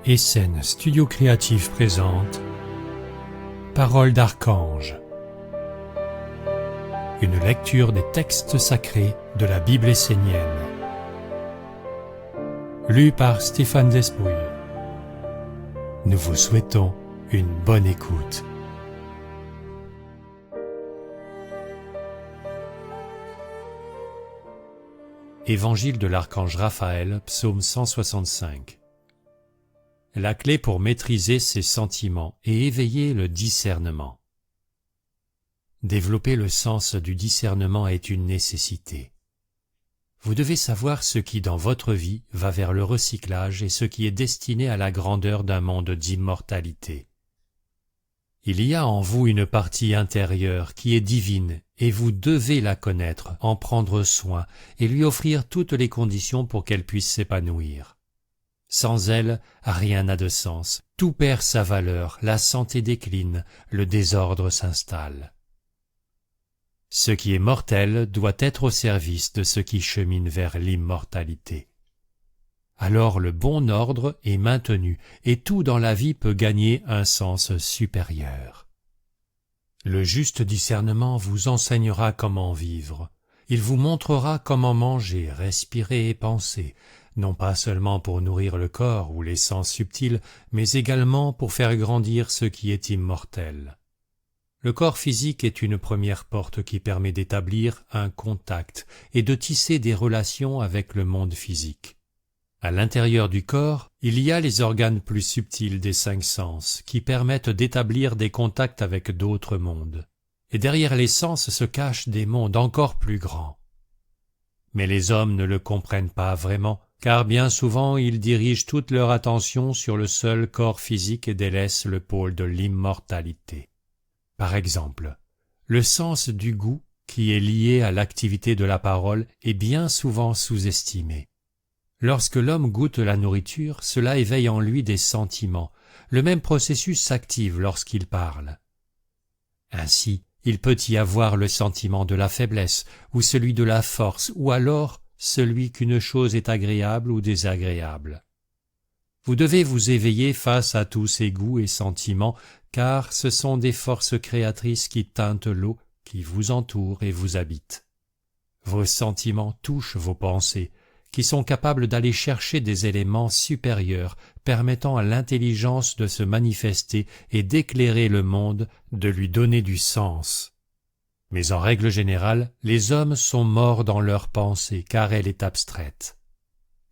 Essen Studio Créatif présente Paroles d'Archange. Une lecture des textes sacrés de la Bible essénienne. Lu par Stéphane Despouille. Nous vous souhaitons une bonne écoute. Évangile de l'Archange Raphaël, psaume 165. La clé pour maîtriser ses sentiments et éveiller le discernement. Développer le sens du discernement est une nécessité. Vous devez savoir ce qui dans votre vie va vers le recyclage et ce qui est destiné à la grandeur d'un monde d'immortalité. Il y a en vous une partie intérieure qui est divine et vous devez la connaître, en prendre soin et lui offrir toutes les conditions pour qu'elle puisse s'épanouir. Sans elle, rien n'a de sens, tout perd sa valeur, la santé décline, le désordre s'installe. Ce qui est mortel doit être au service de ce qui chemine vers l'immortalité. Alors le bon ordre est maintenu et tout dans la vie peut gagner un sens supérieur. Le juste discernement vous enseignera comment vivre. Il vous montrera comment manger, respirer et penser, non pas seulement pour nourrir le corps ou les sens subtils, mais également pour faire grandir ce qui est immortel. Le corps physique est une première porte qui permet d'établir un contact et de tisser des relations avec le monde physique. À l'intérieur du corps, il y a les organes plus subtils des cinq sens qui permettent d'établir des contacts avec d'autres mondes. Et derrière les sens se cachent des mondes encore plus grands. Mais les hommes ne le comprennent pas vraiment, car bien souvent ils dirigent toute leur attention sur le seul corps physique et délaissent le pôle de l'immortalité. Par exemple, le sens du goût, qui est lié à l'activité de la parole, est bien souvent sous-estimé. Lorsque l'homme goûte la nourriture, cela éveille en lui des sentiments. Le même processus s'active lorsqu'il parle. Ainsi, il peut y avoir le sentiment de la faiblesse, ou celui de la force, ou alors celui qu'une chose est agréable ou désagréable. Vous devez vous éveiller face à tous ces goûts et sentiments, car ce sont des forces créatrices qui teintent l'eau, qui vous entoure et vous habite. Vos sentiments touchent vos pensées, qui sont capables d'aller chercher des éléments supérieurs, permettant à l'intelligence de se manifester et d'éclairer le monde, de lui donner du sens. Mais en règle générale, les hommes sont morts dans leur pensée, car elle est abstraite.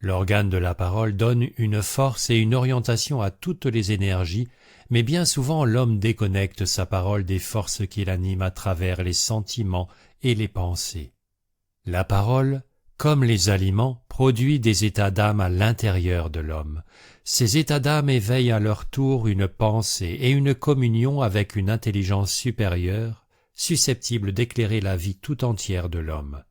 L'organe de la parole donne une force et une orientation à toutes les énergies, mais bien souvent l'homme déconnecte sa parole des forces qui l'animent à travers les sentiments et les pensées. La parole, comme les aliments, produit des états d'âme à l'intérieur de l'homme. Ces états d'âme éveillent à leur tour une pensée et une communion avec une intelligence supérieure, susceptible d'éclairer la vie tout entière de l'homme.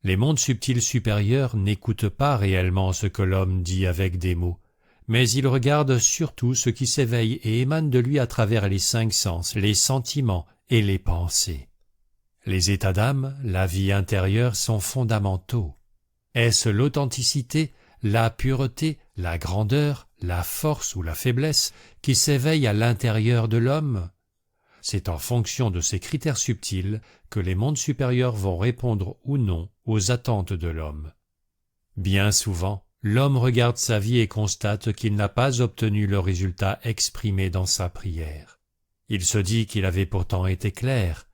Les mondes subtils supérieurs n'écoutent pas réellement ce que l'homme dit avec des mots, mais ils regardent surtout ce qui s'éveille et émane de lui à travers les cinq sens, les sentiments et les pensées. Les états d'âme, la vie intérieure sont fondamentaux. Est-ce l'authenticité, la pureté, la grandeur, la force ou la faiblesse qui s'éveillent à l'intérieur de l'homme? C'est en fonction de ces critères subtils que les mondes supérieurs vont répondre ou non aux attentes de l'homme. Bien souvent, l'homme regarde sa vie et constate qu'il n'a pas obtenu le résultat exprimé dans sa prière. Il se dit qu'il avait pourtant été clair,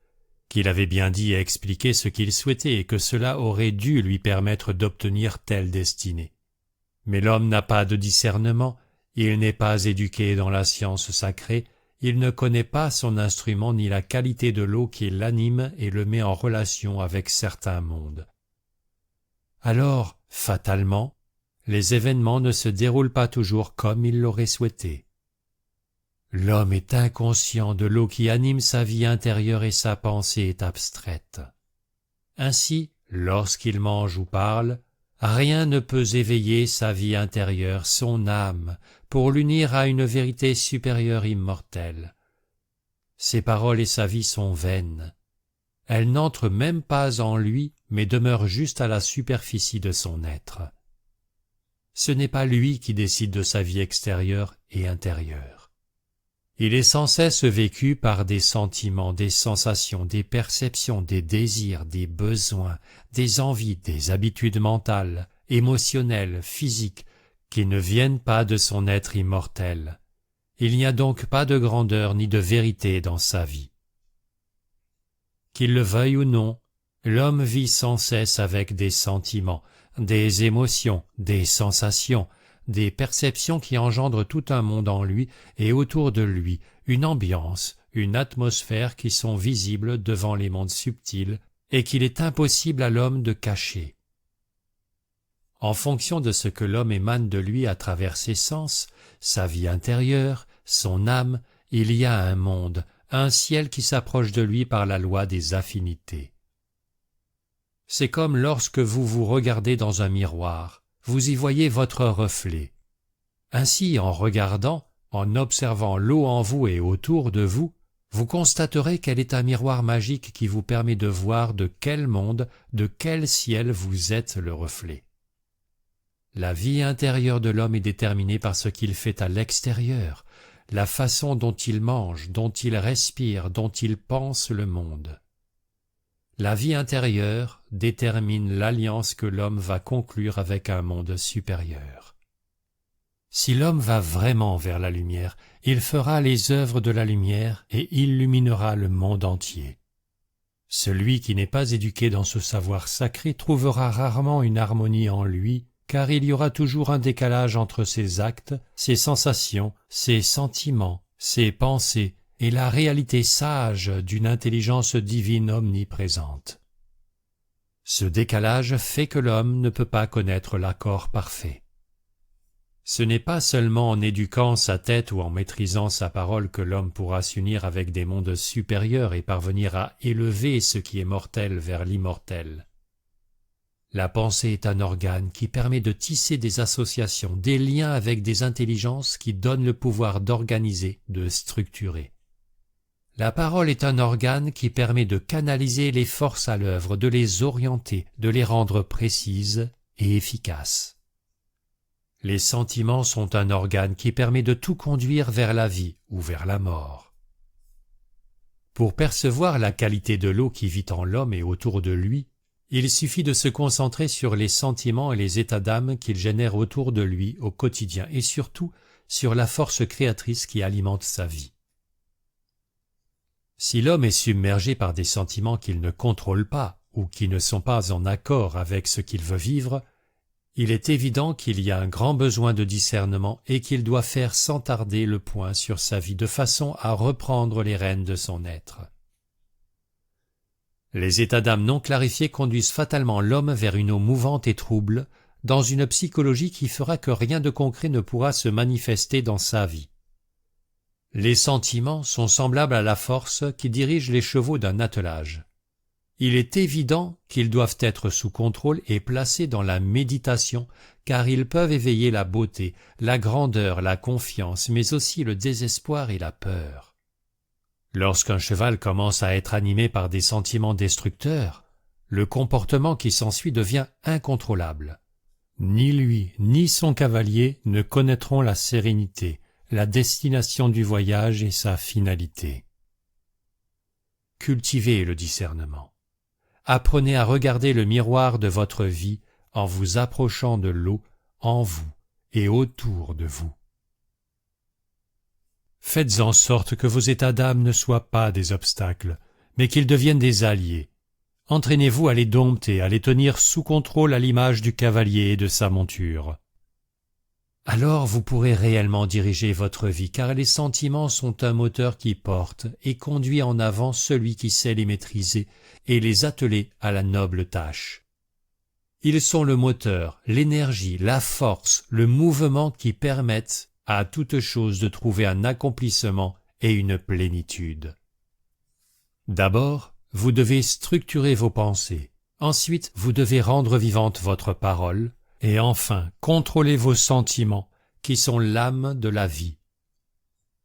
qu'il avait bien dit et expliqué ce qu'il souhaitait et que cela aurait dû lui permettre d'obtenir telle destinée. Mais l'homme n'a pas de discernement, il n'est pas éduqué dans la science sacrée, il ne connaît pas son instrument ni la qualité de l'eau qui l'anime et le met en relation avec certains mondes. Alors, fatalement, les événements ne se déroulent pas toujours comme il l'aurait souhaité. L'homme est inconscient de l'eau qui anime sa vie intérieure et sa pensée est abstraite. Ainsi, lorsqu'il mange ou parle, rien ne peut éveiller sa vie intérieure, son âme, pour l'unir à une vérité supérieure immortelle. Ses paroles et sa vie sont vaines. Elles n'entrent même pas en lui, mais demeurent juste à la superficie de son être. Ce n'est pas lui qui décide de sa vie extérieure et intérieure. Il est sans cesse vécu par des sentiments, des sensations, des perceptions, des désirs, des besoins, des envies, des habitudes mentales, émotionnelles, physiques, qui ne viennent pas de son être immortel. Il n'y a donc pas de grandeur ni de vérité dans sa vie. Qu'il le veuille ou non, l'homme vit sans cesse avec des sentiments, des émotions, des sensations, des perceptions qui engendrent tout un monde en lui et autour de lui, une ambiance, une atmosphère qui sont visibles devant les mondes subtils et qu'il est impossible à l'homme de cacher. En fonction de ce que l'homme émane de lui à travers ses sens, sa vie intérieure, son âme, il y a un monde, un ciel qui s'approche de lui par la loi des affinités. C'est comme lorsque vous vous regardez dans un miroir, vous y voyez votre reflet. Ainsi, en regardant, en observant l'eau en vous et autour de vous, vous constaterez qu'elle est un miroir magique qui vous permet de voir de quel monde, de quel ciel vous êtes le reflet. La vie intérieure de l'homme est déterminée par ce qu'il fait à l'extérieur, la façon dont il mange, dont il respire, dont il pense le monde. La vie intérieure détermine l'alliance que l'homme va conclure avec un monde supérieur. Si l'homme va vraiment vers la lumière, il fera les œuvres de la lumière et illuminera le monde entier. Celui qui n'est pas éduqué dans ce savoir sacré trouvera rarement une harmonie en lui, car il y aura toujours un décalage entre ses actes, ses sensations, ses sentiments, ses pensées, et la réalité sage d'une intelligence divine omniprésente. Ce décalage fait que l'homme ne peut pas connaître l'accord parfait. Ce n'est pas seulement en éduquant sa tête ou en maîtrisant sa parole que l'homme pourra s'unir avec des mondes supérieurs et parvenir à élever ce qui est mortel vers l'immortel. La pensée est un organe qui permet de tisser des associations, des liens avec des intelligences qui donnent le pouvoir d'organiser, de structurer. La parole est un organe qui permet de canaliser les forces à l'œuvre, de les orienter, de les rendre précises et efficaces. Les sentiments sont un organe qui permet de tout conduire vers la vie ou vers la mort. Pour percevoir la qualité de l'eau qui vit en l'homme et autour de lui, il suffit de se concentrer sur les sentiments et les états d'âme qu'il génère autour de lui au quotidien et surtout sur la force créatrice qui alimente sa vie. Si l'homme est submergé par des sentiments qu'il ne contrôle pas ou qui ne sont pas en accord avec ce qu'il veut vivre, il est évident qu'il y a un grand besoin de discernement et qu'il doit faire sans tarder le point sur sa vie de façon à reprendre les rênes de son être. Les états d'âme non clarifiés conduisent fatalement l'homme vers une eau mouvante et trouble, dans une psychologie qui fera que rien de concret ne pourra se manifester dans sa vie. Les sentiments sont semblables à la force qui dirige les chevaux d'un attelage. Il est évident qu'ils doivent être sous contrôle et placés dans la méditation, car ils peuvent éveiller la beauté, la grandeur, la confiance, mais aussi le désespoir et la peur. Lorsqu'un cheval commence à être animé par des sentiments destructeurs, le comportement qui s'ensuit devient incontrôlable. Ni lui, ni son cavalier ne connaîtront la sérénité, la destination du voyage et sa finalité. Cultivez le discernement. Apprenez à regarder le miroir de votre vie en vous approchant de l'eau en vous et autour de vous. Faites en sorte que vos états d'âme ne soient pas des obstacles, mais qu'ils deviennent des alliés. Entraînez-vous à les dompter, à les tenir sous contrôle à l'image du cavalier et de sa monture. Alors vous pourrez réellement diriger votre vie, car les sentiments sont un moteur qui porte et conduit en avant celui qui sait les maîtriser et les atteler à la noble tâche. Ils sont le moteur, l'énergie, la force, le mouvement qui permettent à toute chose de trouver un accomplissement et une plénitude. D'abord, vous devez structurer vos pensées. Ensuite, vous devez rendre vivante votre parole. Et enfin, contrôlez vos sentiments, qui sont l'âme de la vie.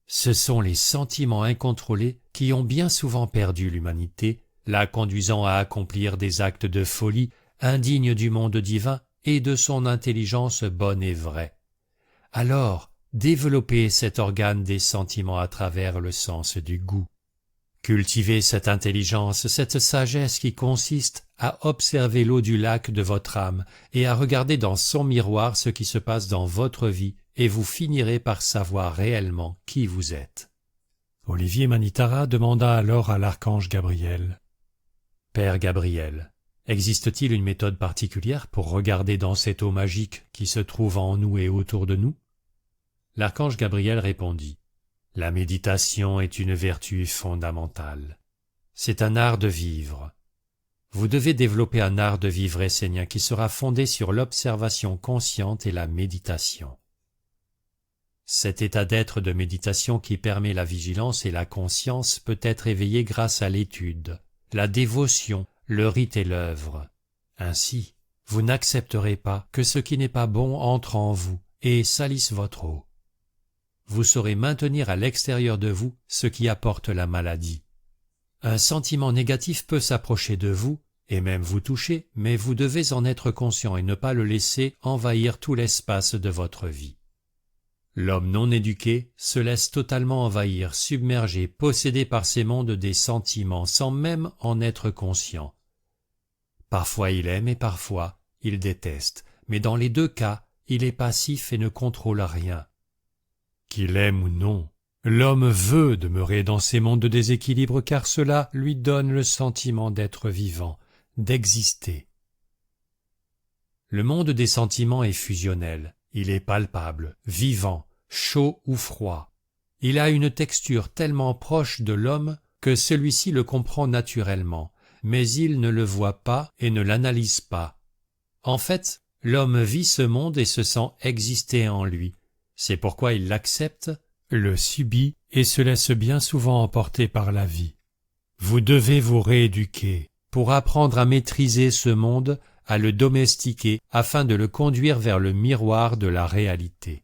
Ce sont les sentiments incontrôlés qui ont bien souvent perdu l'humanité, la conduisant à accomplir des actes de folie indignes du monde divin et de son intelligence bonne et vraie. Alors, développez cet organe des sentiments à travers le sens du goût. Cultivez cette intelligence, cette sagesse qui consiste à observer l'eau du lac de votre âme et à regarder dans son miroir ce qui se passe dans votre vie, et vous finirez par savoir réellement qui vous êtes. Olivier Manitara demanda alors à l'archange Gabriel. « Père Gabriel, existe-t-il une méthode particulière pour regarder dans cette eau magique qui se trouve en nous et autour de nous ?» L'archange Gabriel répondit. « La méditation est une vertu fondamentale. C'est un art de vivre. Vous devez développer un art de vivre essénien qui sera fondé sur l'observation consciente et la méditation. Cet état d'être de méditation qui permet la vigilance et la conscience peut être éveillé grâce à l'étude, la dévotion, le rite et l'œuvre. Ainsi, vous n'accepterez pas que ce qui n'est pas bon entre en vous et salisse votre eau. Vous saurez maintenir à l'extérieur de vous ce qui apporte la maladie. Un sentiment négatif peut s'approcher de vous et même vous toucher, mais vous devez en être conscient et ne pas le laisser envahir tout l'espace de votre vie. L'homme non éduqué se laisse totalement envahir, submerger, possédé par ces mondes des sentiments sans même en être conscient. Parfois il aime et parfois il déteste, mais dans les deux cas, il est passif et ne contrôle rien. Qu'il aime ou non, l'homme veut demeurer dans ces mondes de déséquilibre car cela lui donne le sentiment d'être vivant, d'exister. Le monde des sentiments est fusionnel, il est palpable, vivant, chaud ou froid. Il a une texture tellement proche de l'homme que celui-ci le comprend naturellement, mais il ne le voit pas et ne l'analyse pas. En fait, l'homme vit ce monde et se sent exister en lui. C'est pourquoi il l'accepte, le subit et se laisse bien souvent emporter par la vie. Vous devez vous rééduquer pour apprendre à maîtriser ce monde, à le domestiquer afin de le conduire vers le miroir de la réalité.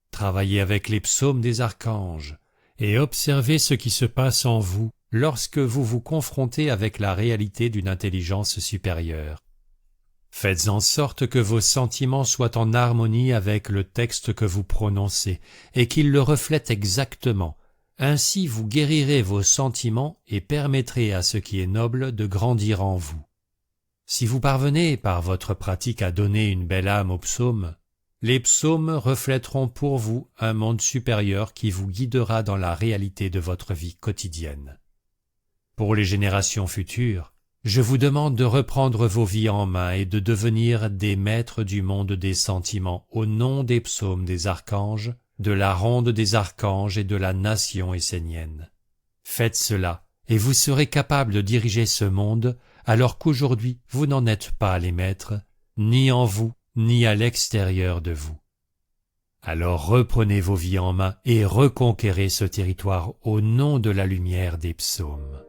Travaillez avec les psaumes des archanges et observez ce qui se passe en vous lorsque vous vous confrontez avec la réalité d'une intelligence supérieure. Faites en sorte que vos sentiments soient en harmonie avec le texte que vous prononcez et qu'ils le reflètent exactement. Ainsi vous guérirez vos sentiments et permettrez à ce qui est noble de grandir en vous. Si vous parvenez par votre pratique à donner une belle âme aux psaumes, les psaumes reflèteront pour vous un monde supérieur qui vous guidera dans la réalité de votre vie quotidienne. Pour les générations futures, je vous demande de reprendre vos vies en main et de devenir des maîtres du monde des sentiments au nom des psaumes des archanges, de la ronde des archanges et de la nation essénienne. Faites cela, et vous serez capable de diriger ce monde, alors qu'aujourd'hui vous n'en êtes pas les maîtres, ni en vous, ni à l'extérieur de vous. Alors reprenez vos vies en main et reconquérez ce territoire au nom de la lumière des psaumes.